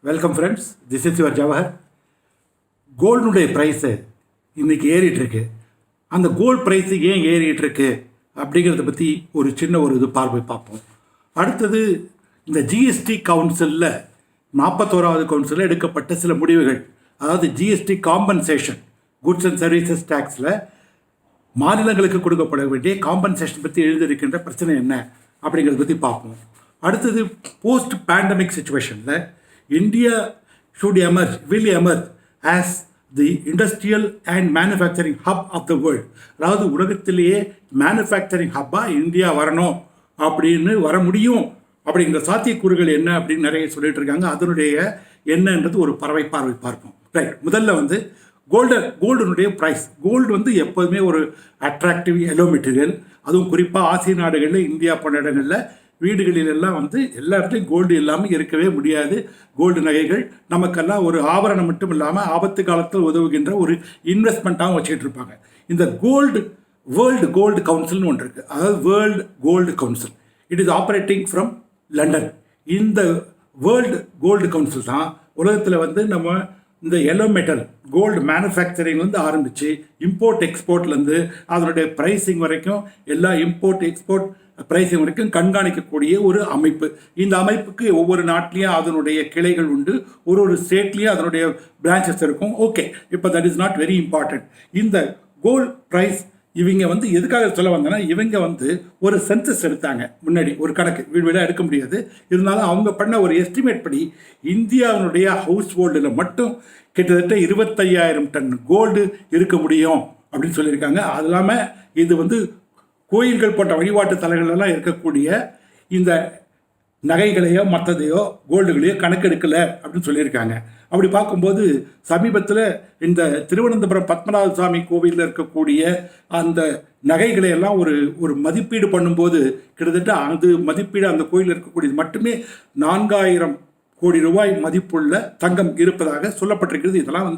Welcome friends, this is your Jawahar. கோல்டுடைய price இன்றைக்கி ஏறிட்டுருக்கு. அந்த கோல்டு ப்ரைஸு ஏன் ஏறிட்டுருக்கு அப்படிங்கிறத பற்றி ஒரு சின்ன இது பார்ப்போம். அடுத்தது இந்த ஜிஎஸ்டி கவுன்சிலில் 41வது கவுன்சிலில் எடுக்கப்பட்ட சில முடிவுகள், அதாவது GST compensation, goods and services டேக்ஸில் மாநிலங்களுக்கு கொடுக்கப்பட வேண்டிய காம்பன்சேஷன் பற்றி எழுதியிருக்கின்ற பிரச்சனை என்ன அப்படிங்கிறத பற்றி பார்ப்போம். அடுத்தது போஸ்ட் பேண்டமிக் சுச்சுவேஷனில் India will emerge as the industrial and manufacturing hub of the world. அதாவது உலகத்திலேயே மேனுஃபேக்சரிங் ஹப்பாக இந்தியா வரணும் அப்படின்னு வர முடியும் அப்படிங்கிற சாத்தியக்கூறுகள் என்ன அப்படின்னு நிறைய சொல்லிட்டு இருக்காங்க. அதனுடைய என்னன்றது ஒரு பார்வை பார்ப்போம். ரைட், முதல்ல கோல்டுனுடைய ப்ரைஸ். கோல்டு எப்போதுமே ஒரு அட்ராக்டிவ் எல்லோ மெட்டீரியல். அதுவும் குறிப்பாக ஆசிய நாடுகளில், இந்தியா போன்ற இடங்களில் வீடுகளிலெல்லாம் எல்லா இடத்துலையும் கோல்டு இல்லாமல் இருக்கவே முடியாது. கோல்டு நகைகள் நமக்கெல்லாம் ஒரு ஆபரணம் மட்டும் இல்லாமல் ஆபத்து காலத்தில் உதவுகின்ற ஒரு இன்வெஸ்ட்மெண்ட்டாகவும் வச்சுக்கிட்டு இருப்பாங்க. இந்த வேர்ல்டு கோல்டு கவுன்சில்னு ஒன்று இருக்குது. அதாவது world gold council, it is operating from London. இந்த வேர்ல்டு கோல்டு கவுன்சில் தான் உலகத்தில் நம்ம இந்த எல்லோ மெட்டல் கோல்டு மேனுஃபேக்சரிங் ஆரம்பித்து இம்போர்ட் எக்ஸ்போர்ட்லேருந்து அதனுடைய ப்ரைஸிங் வரைக்கும் எல்லா இம்போர்ட் எக்ஸ்போர்ட் ப்ரைஸிங் வரைக்கும் கண்காணிக்கக்கூடிய ஒரு அமைப்பு. இந்த அமைப்புக்கு ஒவ்வொரு நாட்டிலையும் அதனுடைய கிளைகள் உண்டு, ஒரு ஸ்டேட்லேயும் அதனுடைய பிரான்ச்சஸ் இருக்கும். ஓகே, இப்போ that is not very important. இந்த கோல்டு ப்ரைஸ் இவங்க எதுக்காக சொல்ல வந்தேன்னா, இவங்க ஒரு சென்சஸ் எடுத்தாங்க முன்னாடி, ஒரு கணக்கு வீடு வீடாக எடுக்க முடியாது. இருந்தாலும் அவங்க பண்ண ஒரு எஸ்டிமேட் படி இந்தியாவினுடைய ஹவுஸ் ஹோல்டில் மட்டும் கிட்டத்தட்ட 25,000 டன் கோல்டு இருக்க முடியும் அப்படின்னு சொல்லியிருக்காங்க. அது இல்லாமல் இது கோயில்கள் போன்ற வழிபாட்டு தலங்களெல்லாம் இருக்கக்கூடிய இந்த நகைகளையோ மற்றதையோ கோல்டுகளையோ கணக்கெடுக்கலை அப்படின்னு சொல்லியிருக்காங்க. அப்படி பார்க்கும்போது சமீபத்தில் இந்த திருவனந்தபுரம் பத்மநாப சுவாமி கோவிலில் இருக்கக்கூடிய அந்த நகைகளை எல்லாம் ஒரு மதிப்பீடு பண்ணும்போது கிட்டத்தட்ட அது மதிப்பீடு அந்த கோயிலில் இருக்கக்கூடியது மட்டுமே 4,000 கோடி ரூபாய் மதிப்புள்ள தங்கம் இருப்பதாக சொல்லப்பட்டிருக்கிறது. இதெல்லாம்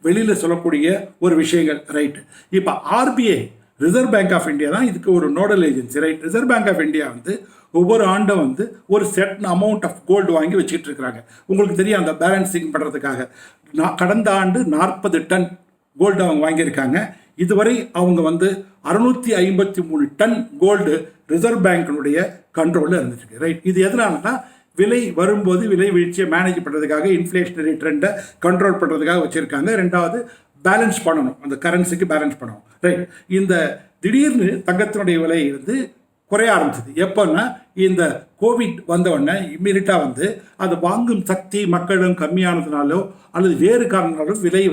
வெளியில் சொல்லக்கூடிய ஒரு விஷயங்கள். ரைட்டு, இப்போ RBI, reserve bank of India தான் இதுக்கு ஒரு nodal agency. Right, reserve bank of India ஒவ்வொரு ஆண்டும் ஒரு செட் அமௌண்ட் ஆஃப் கோல்டு வாங்கி வச்சுக்கிட்டு இருக்கிறாங்க. உங்களுக்கு தெரியும், அந்த பேலன்சிங் பண்ணுறதுக்காக கடந்த ஆண்டு 40 டன் கோல்டு அவங்க வாங்கியிருக்காங்க. இதுவரை அவங்க 653 டன் கோல்டு ரிசர்வ் பேங்கினுடைய கண்ட்ரோலில் இருந்துருக்கு. ரைட், இது எதனாலனா விலை வரும்போது விலை வீழ்ச்சியை மேனேஜ் பண்ணுறதுக்காக, இன்ஃப்ளேஷனரி ட்ரெண்டை கண்ட்ரோல் பண்ணுறதுக்காக வச்சுருக்காங்க. ரெண்டாவது பேலன்ஸ் பண்ணணும், அந்த கரன்சிக்கு பேலன்ஸ் பண்ணணும். ரைட், இந்த திடீர்னு தங்கத்தினுடைய விலை குறைய ஆரம்பிச்சது எப்போன்னா, இந்த கோவிட் வந்தவுடனே இம்மீடியட்டாக அது வாங்கும் சக்தி மக்களிடம் கம்மியானதுனாலோ அல்லது வேறு காரணங்களாலும் விலை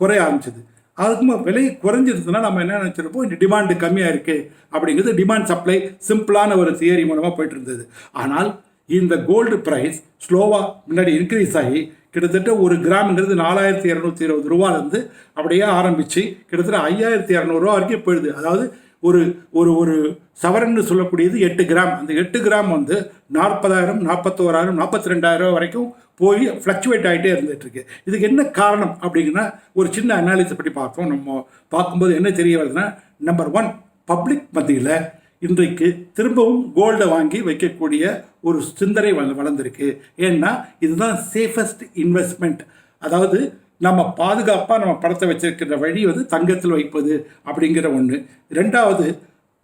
குறைய ஆரம்பிச்சது. அதுக்குமா விலை குறைஞ்சிருந்ததுன்னா நம்ம என்ன நினச்சிருப்போம், இந்த டிமாண்டு கம்மியாக இருக்குது அப்படிங்கிறது டிமாண்ட் சப்ளை சிம்பிளான ஒரு தியரி மூலமாக போயிட்டு இருந்தது. ஆனால் இந்த கோல்டு ப்ரைஸ் ஸ்லோவாக முன்னாடி இன்க்ரீஸ் ஆகி கிட்டத்தட்ட ஒரு கிராம்ங்கிறது 4,220 ரூபாயிலேருந்து அப்படியே ஆரம்பித்து கிட்டத்தட்ட 5,200 ரூபா வரைக்கும் போயிடுது. அதாவது ஒரு ஒரு ஒரு சவரன்னு சொல்லக்கூடியது 8 கிராம். அந்த 8 கிராம் 40,000, 41,000, 42,000 வரைக்கும் போய் ஃப்ளக்சுவேட் ஆகிட்டே இருந்துகிட்ருக்கு. இதுக்கு என்ன காரணம் அப்படிங்கன்னா, ஒரு சின்ன அனாலிசிஸ் பற்றி பார்ப்போம். நம்ம பார்க்கும்போது என்ன தெரிய வருதுன்னா, நம்பர் 1, பப்ளிக் மத்தியில் இன்றைக்கு திரும்பவும் கோல்டை வாங்கி வைக்கக்கூடிய ஒரு சிந்தனை வளர்ந்துருக்கு. ஏன்னா இதுதான் சேஃபஸ்ட் இன்வெஸ்ட்மெண்ட். அதாவது நம்ம பாதுகாப்பாக நம்ம பணத்தை வச்சிருக்கிற வழி தங்கத்தில் வைப்பது அப்படிங்கிற ஒன்று. ரெண்டாவது,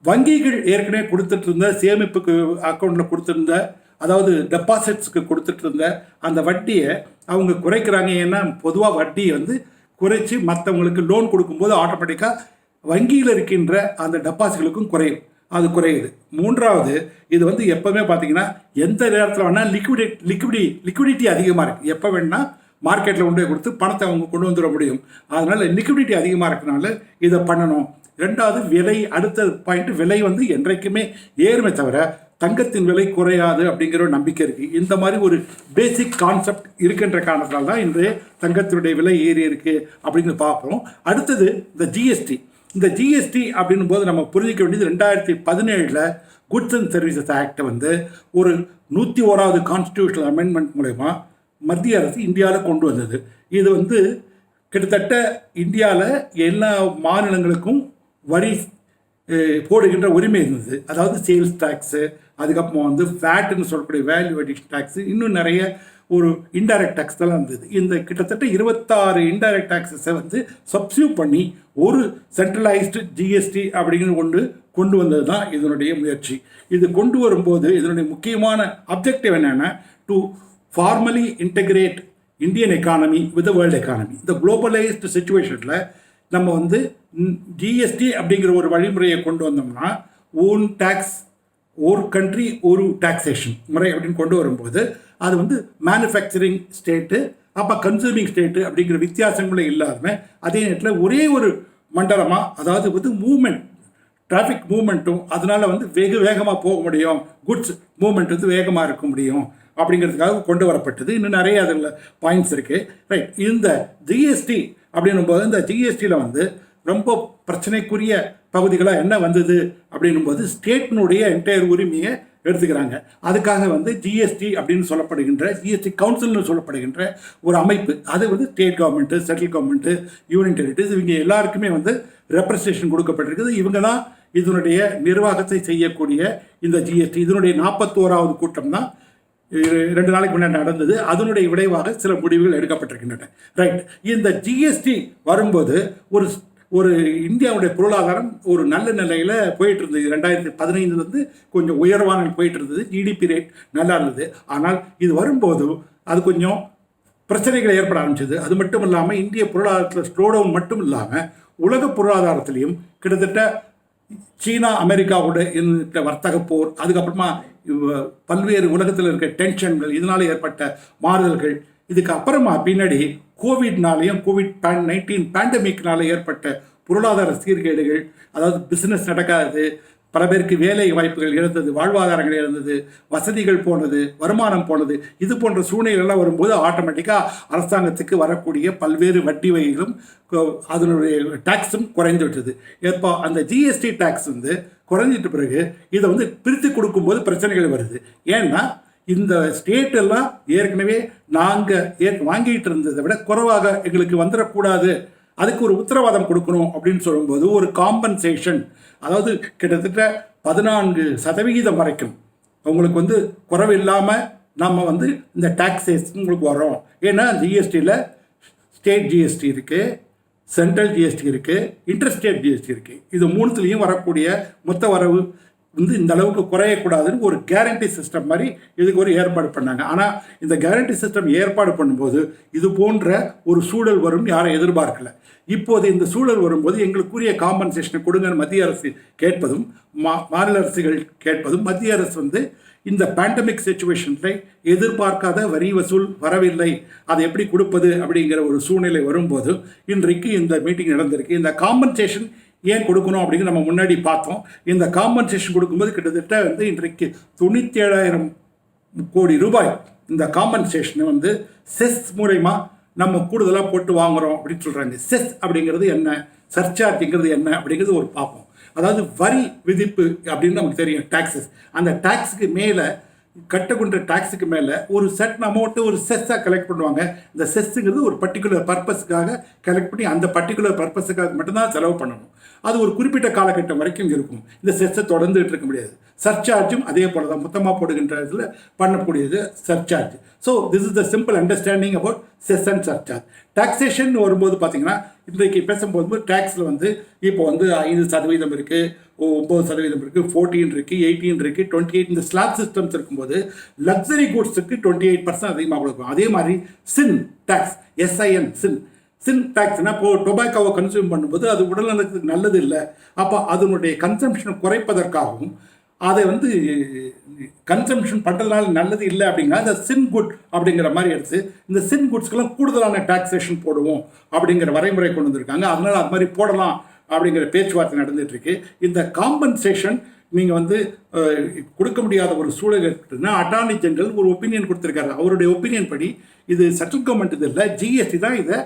வங்கிகள் ஏற்கனவே கொடுத்துட்டு இருந்த சேமிப்புக்கு அக்கௌண்ட்டில் கொடுத்துருந்த, அதாவது டெபாசிட்ஸுக்கு கொடுத்துட்டு இருந்த அந்த வட்டியை அவங்க குறைக்கிறாங்க. ஏன்னா பொதுவாக வட்டி குறைச்சி மற்றவங்களுக்கு லோன் கொடுக்கும்போது ஆட்டோமேட்டிக்காக வங்கியில் இருக்கின்ற அந்த டெபாசிட்களுக்கும் அது குறையுது. மூன்றாவது, இது எப்போவுமே பார்த்தீங்கன்னா எந்த நேரத்தில் வேணால் லிக்விடிட்டி அதிகமாக இருக்குது. எப்போ வேணால் மார்க்கெட்டில் கொண்டு போய் கொடுத்து பணத்தை அவங்க கொண்டு வந்துட முடியும். அதனால் லிக்விடிட்டி அதிகமாக இருக்கனால இதை பண்ணணும். ரெண்டாவது, விலை. அடுத்த பாயிண்ட், விலை என்றைக்குமே ஏறுமே தவிர தங்கத்தின் விலை குறையாது அப்படிங்கிற ஒரு நம்பிக்கை இருக்குது. இந்த மாதிரி ஒரு பேசிக் கான்செப்ட் இருக்கின்ற காரணத்தினால தான் இன்றைய தங்கத்தினுடைய விலை ஏறி இருக்குது அப்படின்னு பார்ப்போம். அடுத்தது இந்த ஜிஎஸ்டி அப்படின்னும் போது நம்ம புரிஞ்சிக்க வேண்டியது, 2017 குட்ஸ் அண்ட் சர்வீசஸ் ஆக்ட் ஒரு 101வது கான்ஸ்டியூஷனல் அமெண்ட்மெண்ட் மூலமா மத்திய அரசு இந்தியாவில் கொண்டு வந்தது. இது கிட்டத்தட்ட இந்தியாவில் எல்லா மாநிலங்களுக்கும் வரி போடுகின்ற உரிமை இருந்தது. அதாவது சேல்ஸ் டேக்ஸு, அதுக்கப்புறம் வேட்டுன்னு சொல்லக்கூடிய வேல்யூ அடிஷன் டேக்ஸு, இன்னும் நிறைய ஒரு இன்டைரக்ட் டேக்ஸ் தான் இருந்தது. இந்த கிட்டத்தட்ட 26 இன்டைரக்ட் டேக்ஸஸை வந்து சப்ஸ்டியூட் பண்ணி ஒரு சென்ட்ரலைஸ்டு ஜிஎஸ்டி அப்படிங்கிற கொண்டு வந்தது தான் இதனுடைய முயற்சி. இது கொண்டு வரும்போது இதனுடைய முக்கியமான அப்ஜெக்டிவ் என்னென்னா, to formally integrate Indian economy with world economy. இந்த குளோபலைஸ்டு சுச்சுவேஷனில் நம்ம வந்து ஜிஎஸ்டி அப்படிங்கிற ஒரு வழிமுறையை கொண்டு வந்தோம்னா, ஓன் டேக்ஸ் ஒரு கண்ட்ரி ஒரு டாக்ஸேஷன் முறை அப்படின்னு கொண்டு வரும்போது அது வந்து மேனுஃபேக்சரிங் ஸ்டேட்டு, அப்போ கன்சூமிங் ஸ்டேட்டு அப்படிங்கிற வித்தியாசங்களே இல்லாமல் அதே நேரத்தில் ஒரே ஒரு மண்டலமாக, அதாவது வந்து மூவ்மெண்ட், டிராஃபிக் மூவ்மெண்ட்டும் அதனால் வந்து வேகமாக போக முடியும், குட்ஸ் மூவ்மெண்ட் வந்து வேகமாக இருக்க முடியும் அப்படிங்கிறதுக்காக கொண்டு வரப்பட்டது. இன்னும் நிறைய அதில் பாயிண்ட்ஸ் இருக்குது. ரைட், இந்த ஜிஎஸ்டி அப்படின்னும் போது இந்த ஜிஎஸ்டியில் வந்து ரொம்ப பிரச்சனைக்குரிய பகுதிகளாக என்ன வந்தது அப்படின்னும்போது ஸ்டேட்டினுடைய என்டையர் உரிமையை எடுத்துக்கிறாங்க. அதுக்காக வந்து ஜிஎஸ்டி அப்படின்னு சொல்லப்படுகின்ற ஜிஎஸ்டி கவுன்சில்னு சொல்லப்படுகின்ற ஒரு அமைப்பு, அது வந்து state government, central government, union territories, இவங்க எல்லாருக்குமே வந்து ரெப்ரசன்டேஷன் கொடுக்கப்பட்டிருக்குது. இவங்க தான் இதனுடைய நிர்வாகத்தை செய்யக்கூடிய இந்த ஜிஎஸ்டி. இதனுடைய 41வது கூட்டம் தான் 2 நாளைக்கு முன்னாடி நடந்தது. அதனுடைய விளைவாக சில முடிவுகள் எடுக்கப்பட்டிருக்கின்றன. ரைட், இந்த ஜிஎஸ்டி வரும்போது ஒரு இந்தியாவுடைய பொருளாதாரம் ஒரு நல்ல நிலையில் போயிட்டு இருந்தது. 2015 கொஞ்சம் உயர்வான போயிட்டு இருந்தது, ஜிடிபி ரேட் நல்லா இருந்தது. ஆனால் இது வரும்போது அது கொஞ்சம் பிரச்சனைகள் ஏற்பட ஆரம்பிச்சது. அது மட்டும் இல்லாமல் இந்திய பொருளாதாரத்தில் ஸ்லோ டவுன் மட்டும் இல்லாமல் உலக பொருளாதாரத்திலையும் கிட்டத்தட்ட சீனா அமெரிக்காவோட இருந்த வர்த்தக போர், அதுக்கப்புறமா பல்வேறு உலகத்தில் இருக்க டென்ஷன்கள், இதனால் ஏற்பட்ட மாறுதல்கள், இதுக்கு அப்புறமா பின்னாடி கோவிட்னாலையும் COVID-19 பேண்டமிக்னால ஏற்பட்ட பொருளாதார சீர்கேடுகள், அதாவது பிஸ்னஸ் நடக்காது, பல பேருக்கு வேலை வாய்ப்புகள் இழந்தது, வாழ்வாதாரங்கள் இழந்தது, வசதிகள் போனது, வருமானம் போனது, இது போன்ற சூழ்நிலைகள்லாம் வரும்போது ஆட்டோமேட்டிக்காக அரசாங்கத்துக்கு வரக்கூடிய பல்வேறு வட்டி வகைகளும் அதனுடைய டேக்ஸும் குறைந்து விட்டது. எப்போ அந்த ஜிஎஸ்டி டேக்ஸ் வந்து குறைஞ்சிட்ட பிறகு இதை வந்து பிரித்து கொடுக்கும்போது பிரச்சனைகள் வருது. ஏன்னா இந்த ஸ்டேட் எல்லாம் ஏற்கனவே நாங்கள் வாங்கிட்டு இருந்ததை விட குறைவாக எங்களுக்கு வந்துடக்கூடாது, அதுக்கு ஒரு உத்தரவாதம் கொடுக்கணும் அப்படின்னு சொல்லும்போது ஒரு காம்பன்சேஷன், அதாவது கிட்டத்தட்ட 14% வரைக்கும் உங்களுக்கு வந்து குறைவு இல்லாமல் நம்ம வந்து இந்த டாக்ஸேஸ் உங்களுக்கு வரோம். ஏன்னா ஜிஎஸ்டியில் ஸ்டேட் ஜிஎஸ்டி இருக்குது, சென்ட்ரல் ஜிஎஸ்டி இருக்குது, இன்டர்ஸ்டேட் ஜிஎஸ்டி இருக்குது. இது மூணுத்துலேயும் வரக்கூடிய மொத்த வரவு வந்து இந்த அளவுக்கு குறையக்கூடாதுன்னு ஒரு கேரண்டி சிஸ்டம் மாதிரி இதுக்கு ஒரு ஏற்பாடு பண்ணாங்க. ஆனால் இந்த கேரண்டி சிஸ்டம் ஏற்பாடு பண்ணும்போது இது போன்ற ஒரு சூழல் வரும் யாரும் எதிர்பார்க்கல. இப்போது இந்த சூழல் வரும்போது எங்களுக்குரிய காம்பன்சேஷனை கொடுங்கன்னு மத்திய அரசு கேட்பதும் மாநில அரசுகள் கேட்பதும், மத்திய அரசு வந்து இந்த பேண்டமிக் சிச்சுவேஷனில் எதிர்பார்க்காத வரி வசூல் வரவில்லை, அதை எப்படி கொடுப்பது அப்படிங்கிற ஒரு சூழ்நிலை வரும்போது இன்றைக்கு இந்த மீட்டிங் நடந்திருக்கு. இந்த காம்பன்சேஷன் ஏன் கொடுக்கணும் அப்படிங்கிற நம்ம முன்னாடி பார்த்தோம். இந்த காம்பன்சேஷன் கொடுக்கும்போது கிட்டத்தட்ட வந்து இன்றைக்கு 97,000 கோடி ரூபாய் இந்த காம்பன்சேஷனை வந்து செஸ் மூலமா நம்ம கூடுதலாக போட்டு வாங்குகிறோம் அப்படின்னு சொல்கிறாங்க. செஸ் அப்படிங்கிறது என்ன, சர்சார்ஜுங்கிறது என்ன அப்படிங்கிறது ஒரு பார்ப்போம். அதாவது வரி விதிப்பு அப்படின்னு நமக்கு தெரியும், டாக்ஸஸ். அந்த டாக்ஸுக்கு மேலே கட்டக்கூடிய டாக்ஸுக்கு மேலே ஒரு சர்டன் அமௌண்ட்டு ஒரு செஸ்ஸாக கலெக்ட் பண்ணுவாங்க. இந்த செஸ்ஸுங்கிறது ஒரு பர்டிகுலர் பர்பஸுக்காக கலெக்ட் பண்ணி அந்த பர்டிகுலர் பர்பஸுக்காக மட்டும்தான் செலவு பண்ணணும். அது ஒரு குறிப்பிட்ட காலகட்டம் வரைக்கும் இருக்கும். இந்த செஸ்ஸை தொடர்ந்துட்டு இருக்க முடியாது. சர்சார்ஜும் அதே போல தான் மொத்தமாக போடுகின்ற இதில் பண்ணக்கூடியது surcharge. So this is the simple understanding about chess and surcharge. Taxation வரும்போது பார்த்தீங்கன்னா இன்றைக்கு பேசும்போது டேக்ஸில் வந்து இப்போ வந்து 5% இருக்குது, 9% இருக்குது, 14 இருக்குது, 18 இருக்குது, 28 இந்த ஸ்லாப் சிஸ்டம்ஸ் இருக்கும்போது லக்ஸரி குட்ஸுக்கு 28% அதிகமாக கொடுக்கும். அதே மாதிரி சின் டேக்ஸ், SIN சின் டேக்ஸ்னா இப்போ டொபாக்கோவை கன்சியூம் பண்ணும்போது அது உடல்நலத்துக்கு நல்லது இல்லை. அப்போ அதனுடைய கன்சம்ஷனை குறைப்பதற்காகவும் அதை வந்து கன்சம்ஷன் பண்ணுறதுனால நல்லது இல்லை அப்படிங்கிற அந்த சின் குட் அப்படிங்கிற மாதிரி எடுத்து இந்த சின் குட்ஸ்க்கெல்லாம் கூடுதலான டாக்ஸேஷன் போடுவோம் அப்படிங்கிற வரைமுறை கொண்டு வந்திருக்காங்க. அதனால் அது மாதிரி போடலாம் அப்படிங்கிற பேச்சுவார்த்தை நடந்துகிட்ருக்கு. இந்த காம்பன்சேஷன் நீங்கள் வந்து கொடுக்க முடியாத ஒரு சூழல் இருக்குதுன்னா அட்டார்னி ஜெனரல் ஒரு ஒப்பீனியன் கொடுத்துருக்காரு. அவருடைய ஒப்பீனியன் படி இது சென்ட்ரல் கவர்மெண்ட் இது இல்லை, ஜிஎஸ்டி தான் இதை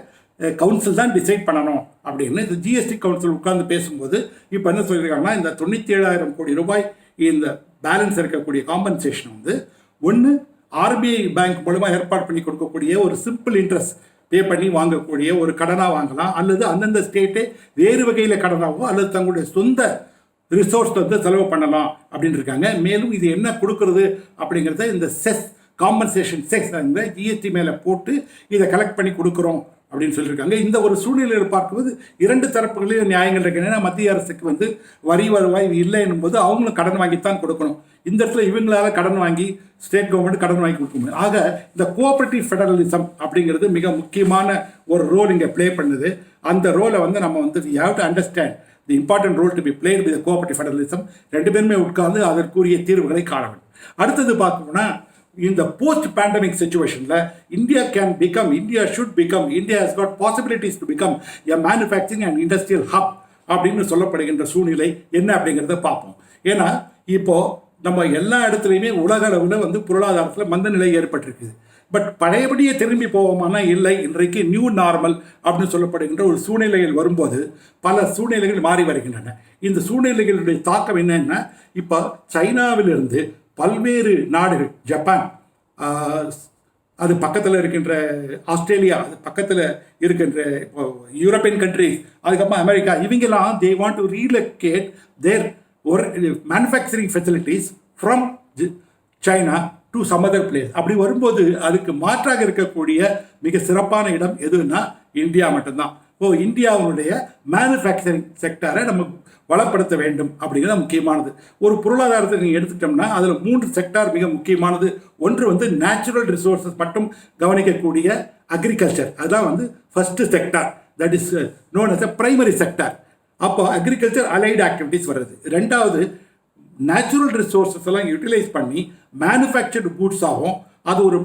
கவுன்சில் தான் டிசைட் பண்ணணும் அப்படின்னு இந்த ஜிஎஸ்டி கவுன்சில் உட்கார்ந்து பேசும்போது இப்போ என்ன சொல்லியிருக்காங்கன்னா, இந்த 97,000 கோடி ரூபாய் இந்த பேலன்ஸ் இருக்கக்கூடிய காம்பன்சேஷன் வந்து ஒன்று ஆர்பிஐ பேங்க் மூலமாக ஏற்பாடு பண்ணி கொடுக்கக்கூடிய ஒரு சிம்பிள் இன்ட்ரெஸ்ட் பே பண்ணி வாங்கக்கூடிய ஒரு கடனாக வாங்கலாம், அல்லது அந்தந்த ஸ்டேட்டே வேறு வகையில் கடனாகவோ அல்லது தங்களுடைய சொந்த ரிசோர்ஸ் வந்து செலவு பண்ணலாம் அப்படின்னு இருக்காங்க. மேலும் இது என்ன கொடுக்கறது அப்படிங்கிறத இந்த செஸ் காம்பன்சேஷன் செக்ஸ் அந்த ஜிஎஸ்டி மேலே போட்டு இதை கலெக்ட் பண்ணி கொடுக்குறோம் அப்படின்னு சொல்லியிருக்காங்க. இந்த ஒரு சூழ்நிலையில் பார்க்கும்போது இரண்டு தரப்புகளிலும் நியாயங்கள் இருக்கு. ஏன்னா மத்திய அரசுக்கு வந்து வரி வருவாய் இல்லை என்னும்போது அவங்களும் கடன் வாங்கித்தான் கொடுக்கணும். இந்த இடத்துல இவங்களால கடன் வாங்கி ஸ்டேட் கவர்மெண்ட் கடன் வாங்கி கொடுக்க முடியும். ஆக இந்த கோஆபரேட்டிவ் ஃபெடரலிசம் அப்படிங்கிறது மிக முக்கியமான ஒரு ரோல் இங்கே ப்ளே பண்ணுது. அந்த ரோலை வந்து நம்ம வந்து we have to understand the important role to be played with cooperative federalism. ரெண்டு பேருமே உட்கார்ந்து அதற்குரிய தீர்வுகளை காண வேண்டும். அடுத்தது பார்க்கணும்னா இந்த போஸ்ட் பேண்டமிக் சிச்சுவேஷனில் India should become, India has got possibilities to become a manufacturing and industrial hub அப்படின்னு சொல்லப்படுகின்ற சூழ்நிலை என்ன அப்படிங்கிறத பார்ப்போம். ஏன்னா இப்போ நம்ம எல்லா இடத்துலையுமே உலக அளவில் வந்து பொருளாதாரத்தில் மந்த நிலை ஏற்பட்டிருக்குது. பட் பழையபடியே திரும்பி போவோமானா இல்லை. இன்றைக்கு நியூ நார்மல் அப்படின்னு சொல்லப்படுகின்ற ஒரு சூழ்நிலைகள் வரும்போது பல சூழ்நிலைகள் மாறி வருகின்றன. இந்த சூழ்நிலைகளுடைய தாக்கம் என்னன்னா, இப்போ சைனாவிலிருந்து பல்வேறு நாடுகள், ஜப்பான், அது பக்கத்தில் இருக்கின்ற ஆஸ்திரேலியா, அது பக்கத்தில் இருக்கின்ற யூரோப்பியன் கண்ட்ரிஸ், அதுக்கப்புறம் அமெரிக்கா, இவங்கெல்லாம் they want to relocate their ஒரு manufacturing facilities from China to some other place. அப்படி வரும்போது அதுக்கு மாற்றாக இருக்கக்கூடிய மிக சிறப்பான இடம் எதுன்னா இந்தியா மட்டும்தான். இந்தியாவுடைய மேனுஃபேக்சரிங் செக்டரை நம்ம வளப்படுத்த வேண்டும் அப்படிங்கிறது முக்கியமானது. ஒரு பொருளாதாரத்தை நீங்கள் எடுத்துட்டோம்னா அதில் 3 செக்டார் மிக முக்கியமானது. ஒன்று வந்து நேச்சுரல் ரிசோர்ஸஸ் மட்டும் கவனிக்கக்கூடிய அக்ரிகல்ச்சர், அதுதான் வந்து first sector, that is known as a primary sector. அப்போ அக்ரிகல்ச்சர் அலைடு ஆக்டிவிட்டிஸ் வருது. ரெண்டாவது நேச்சுரல் ரிசோர்ஸஸ் எல்லாம் யூட்டிலைஸ் பண்ணி மேனுஃபேக்சர்டு கூட்ஸ் ஆகும். அது ஒரு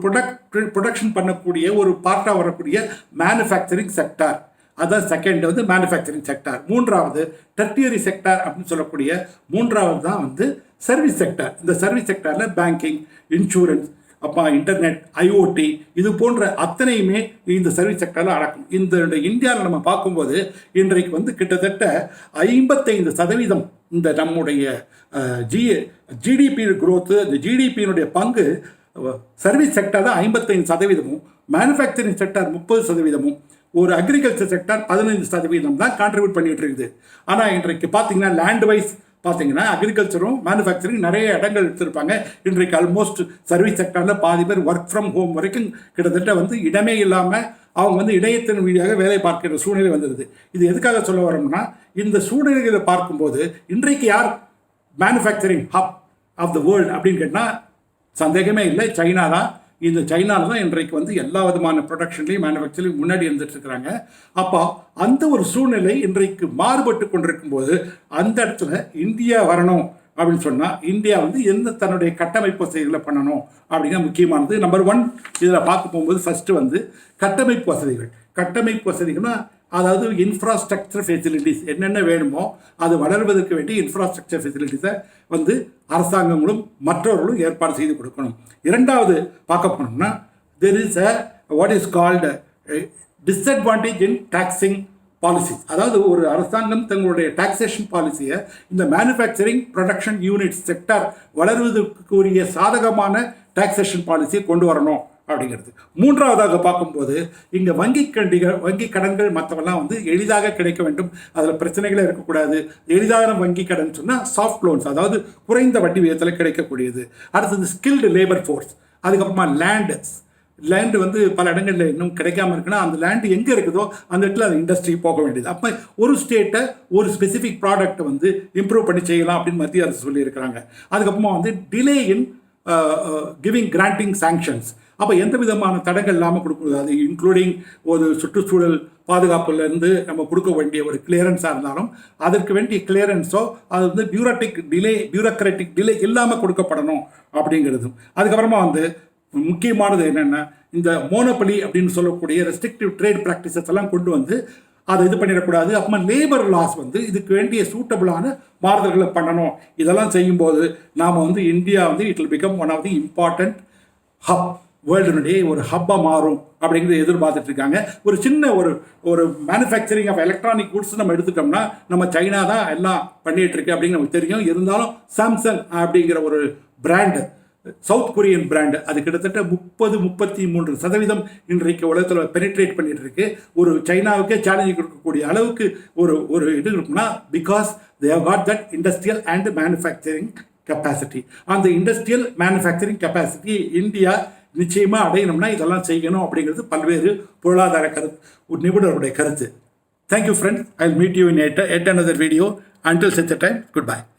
ப்ரொடக்ஷன் பண்ணக்கூடிய ஒரு பார்ட்டாக வரக்கூடிய மேனுஃபேக்சரிங் செக்டார், அதான் செகண்ட் வந்து மேனுஃபேக்சரிங் செக்டார். மூன்றாவது டெர்டியரி செக்டார் அப்படின்னு சொல்லக்கூடிய மூன்றாவது தான் வந்து சர்வீஸ் செக்டார். இந்த சர்வீஸ் செக்டாரில் பேங்கிங், இன்சூரன்ஸ், அப்போ இன்டர்நெட், ஐஓடி, இது போன்ற அத்தனையுமே இந்த சர்வீஸ் செக்டரில் அடக்கும். இந்த இந்தியாவில் நம்ம பார்க்கும்போது இன்றைக்கு வந்து கிட்டத்தட்ட 55% இந்த நம்முடைய ஜிடிபி குரோத்து, இந்த ஜிடிபியினுடைய பங்கு சர்வீஸ் செக்டார் தான் 55%, மேனுஃபேக்சரிங் செக்டார் 30%, ஒரு அக்ரிகல்ச்சர் செக்டார் 15% தான் கான்ட்ரிபியூட் பண்ணிட்டு இருக்குது. ஆனால் இன்றைக்கு பார்த்தீங்கன்னா லேண்ட் வைஸ் பார்த்தீங்கன்னா அக்ரிகல்ச்சரும் மேனுஃபேக்சரிங் நிறைய இடங்கள் எடுத்திருப்பாங்க. இன்றைக்கு ஆல்மோஸ்ட் சர்வீஸ் செக்டரில் பாதி பேர் ஒர்க் ஃப்ரம் ஹோம் வரைக்கும் கிட்டத்தட்ட வந்து இடமே இல்லாமல் அவங்க வந்து இணையத்தின் வழியாக வேலை பார்க்கிற சூழ்நிலை வந்துடுது. இது எதுக்காக சொல்ல வரோம்னா, இந்த சூழ்நிலைகளை பார்க்கும்போது இன்றைக்கு யார் manufacturing hub of the world அப்படின்னு கேட்டால் சந்தேகமே இல்லை, சைனா தான். இந்த சைனாவில் தான் இன்றைக்கு வந்து எல்லா விதமான ப்ரொடக்ஷன்லையும் மேனுஃபேக்சரிங் முன்னாடி இருந்துட்டு இருக்கிறாங்க. அப்போ அந்த ஒரு சூழ்நிலை இன்றைக்கு மாறுபட்டு கொண்டிருக்கும் போது அந்த இடத்துல இந்தியா வரணும் அப்படின்னு சொன்னால் இந்தியா வந்து எந்த தன்னுடைய கட்டமைப்பு வசதிகளை பண்ணணும் அப்படிங்கிற முக்கியமானது. நம்பர் 1 இதில் பார்க்க போகும்போது ஃபஸ்ட்டு வந்து கட்டமைப்பு வசதிகள். கட்டமைப்பு வசதிகள்னா அதாவது இன்ஃப்ராஸ்ட்ரக்சர் ஃபெசிலிட்டிஸ் என்னென்ன வேணுமோ அது வளர்வதற்கு வேண்டிய இன்ஃப்ராஸ்ட்ரக்சர் ஃபெசிலிட்டிஸை வந்து அரசாங்கங்களும் மற்றவர்களும் ஏற்பாடு செய்து கொடுக்கணும். இரண்டாவது பார்க்க போனோம்னா there is a what is called disadvantage in taxing policies. அதாவது ஒரு அரசாங்கம் தங்களுடைய டாக்ஸேஷன் பாலிசியை இந்த மேனுஃபேக்சரிங் ப்ரொடக்ஷன் யூனிட் செக்டார் வளர்வதற்குரிய சாதகமான டாக்ஸேஷன் பாலிசியை கொண்டு வரணும் அப்படிங்கிறது. மூன்றாவதாக பார்க்கும்போது இங்கே வங்கி கடன்கள் மற்றவெல்லாம் வந்து எளிதாக கிடைக்க வேண்டும், அதில் பிரச்சனைகளே இருக்கக்கூடாது. எளிதான வங்கி கடன் சொன்னால் சாஃப்ட் லோன்ஸ், அதாவது குறைந்த வட்டி விகிதத்தில் கிடைக்கக்கூடியது. அடுத்தது ஸ்கில்டு லேபர் ஃபோர்ஸ். அதுக்கப்புறமா லேண்டு வந்து பல இடங்களில் இன்னும் கிடைக்காம இருக்குன்னா அந்த லேண்டு எங்கே இருக்குதோ அந்த இடத்துல அந்த இண்டஸ்ட்ரி போக வேண்டியது. அப்போ ஒரு ஸ்டேட்டை ஒரு ஸ்பெசிஃபிக் ப்ராடக்ட்டை வந்து இம்ப்ரூவ் பண்ணி செய்யலாம் அப்படின்னு மத்திய அரசு சொல்லியிருக்கிறாங்க. அதுக்கப்புறமா வந்து delay in giving granting sanctions. அப்போ எந்த விதமான தடங்கள் இல்லாமல் கொடுக்குறது, அது இன்க்ளூடிங் ஒரு சுற்றுச்சூழல் பாதுகாப்புலேருந்து நம்ம கொடுக்க வேண்டிய ஒரு கிளியரன்ஸாக இருந்தாலும் அதற்கு வேண்டிய கிளியரன்ஸோ அது வந்து பியூரோக்ராட்டிக் டிலே இல்லாமல் கொடுக்கப்படணும் அப்படிங்கிறது. அதுக்கப்புறமா வந்து முக்கியமானது என்னென்னா இந்த மோனோபலி அப்படின்னு சொல்லக்கூடிய ரெஸ்ட்ரிக்டிவ் ட்ரேட் ப்ராக்டிசஸ் எல்லாம் கொண்டு வந்து அதை இது பண்ணிடக்கூடாது. அப்புறமா லேபர் லாஸ் வந்து இதுக்கு வேண்டிய சூட்டபிளான மாறுதல்களை பண்ணணும். இதெல்லாம் செய்யும்போது நாம் வந்து இந்தியா வந்து it will become one of the important hub, வேர்ல்டுனுடைய ஒரு ஹப்பாக மாறும் அப்படிங்கிறத எதிர்பார்த்துட்டு இருக்காங்க. ஒரு சின்ன ஒரு மேனுஃபேக்சரிங் ஆஃப் எலக்ட்ரானிக் குட்ஸ் நம்ம எடுத்துட்டோம்னா நம்ம சைனா தான் எல்லாம் பண்ணிகிட்டு இருக்கு அப்படின்னு நமக்கு தெரியும். இருந்தாலும் சாம்சங் அப்படிங்கிற ஒரு பிராண்டு, சவுத் கொரியன் பிராண்டு, அது கிட்டத்தட்ட 33% இன்றைக்கு உலகத்தில் பெனிட்ரேட் பண்ணிட்டு இருக்கு. ஒரு சைனாவுக்கே சேலஞ்சு கொடுக்கக்கூடிய அளவுக்கு ஒரு இது இருக்குன்னா because they have got that industrial and manufacturing capacity. அந்த இண்டஸ்ட்ரியல் மேனுஃபேக்சரிங் கெப்பாசிட்டி இந்தியா நிச்சயமாக அடையணும்னா இதெல்லாம் செய்யணும் அப்படிங்கிறது பல்வேறு பொருளாதார ஒரு நிபுணருடைய கருத்து. Thank you friends. I will meet you in yet another video. Until such a time, goodbye.